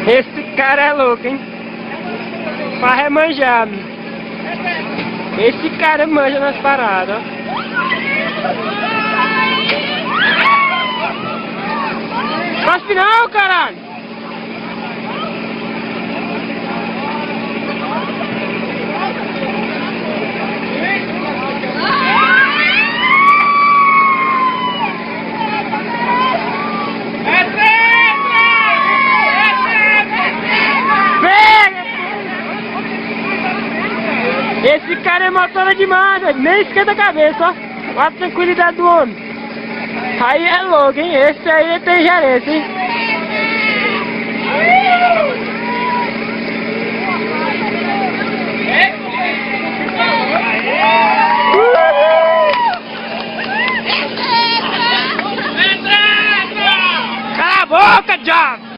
Esse cara é louco, hein? Farra é manjado. Esse cara manja nas paradas, ó. Cospe não, caralho! Esse cara é motora demais, velho. Nem esquenta a cabeça, ó. Olha a tranquilidade do homem. Aí é louco, hein? Esse aí tem gerência, hein? Cala a boca, John!